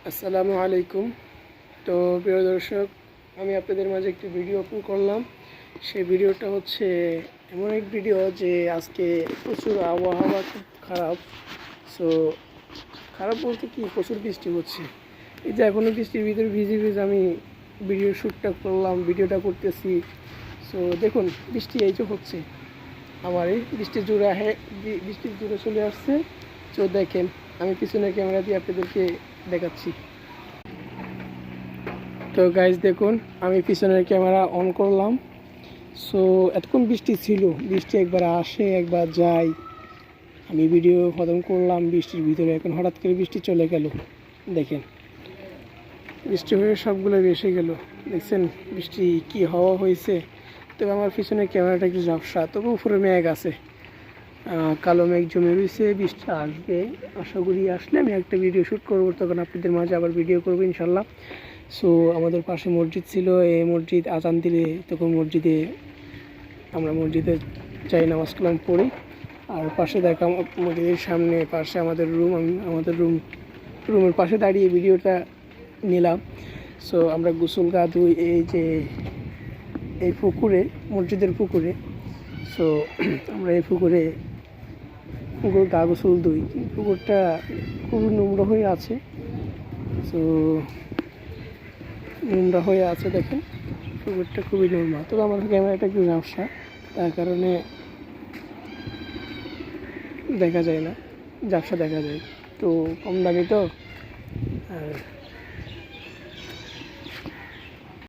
আসসালামু আলাইকুম। তো প্রিয় দর্শক, আমি আপনাদের মাঝে একটি ভিডিও আপলোড করলাম। সেই ভিডিওটা হচ্ছে এমন এক ভিডিও যে আজকে প্রচুর আবহাওয়া খুব খারাপ। সো খারাপ বলতে কি, প্রচুর বৃষ্টি হচ্ছে। এই যে এখনও বৃষ্টির ভিতরে ভিজে ভিজে আমি ভিডিও শ্যুটটা করলাম, ভিডিওটা করতেছি। সো দেখুন, বৃষ্টি এই যে হচ্ছে, আমার এই বৃষ্টির জোরে চলে আসছে। তো দেখেন, আমি পিছনের ক্যামেরা দিয়ে আপনাদেরকে দেখাচ্ছি। তো গাইজ দেখুন, আমি পিছনের ক্যামেরা অন করলাম। সো এতক্ষণ বৃষ্টি ছিল, বৃষ্টি একবার আসে একবার যায়। আমি ভিডিও খতম করলাম বৃষ্টির ভিতরে, এখন হঠাৎ করে বৃষ্টি চলে গেল। দেখেন, বৃষ্টি হয়ে সবগুলো ভেসে গেল। দেখছেন বৃষ্টি কি হাওয়া হয়েছে। তবে আমার পিছনের ক্যামেরাটা একটু ঝাপসা, তবে উপরে মেঘ আছে, কালো মেঘ জমে রয়েছে। বৃষ্টি আসবে, আশা করি আসলে আমি একটা ভিডিও শ্যুট করবো, তখন আপনাদের মাঝে আবার ভিডিও করবো ইনশাল্লাহ। সো আমাদের পাশে মসজিদ ছিল, এই মসজিদ আজান দিলে তখন আমরা মসজিদে যাই, নামাজ কালাম পড়ি। আর পাশে দেখা মসজিদের সামনে পাশে আমাদের রুম, আমি আমাদের রুমের পাশে দাঁড়িয়ে ভিডিওটা নিলাম। সো আমরা গোসল গা ধুই এই যে এই পুকুরে, মসজিদের পুকুরে। সো আমরা এই পুকুরে গা গোসল ধুই। পুকুরটা খুবই নোংরা হয়ে আছে। সো নোংরা হয়ে আছে, দেখেন পুকুরটা খুবই নোংরা। তবে আমার ক্যামেরাটা একটু ঝাপসা, তার কারণে দেখা যায় না, ঝাপসা দেখা যায়। তো কম দামি তো, আর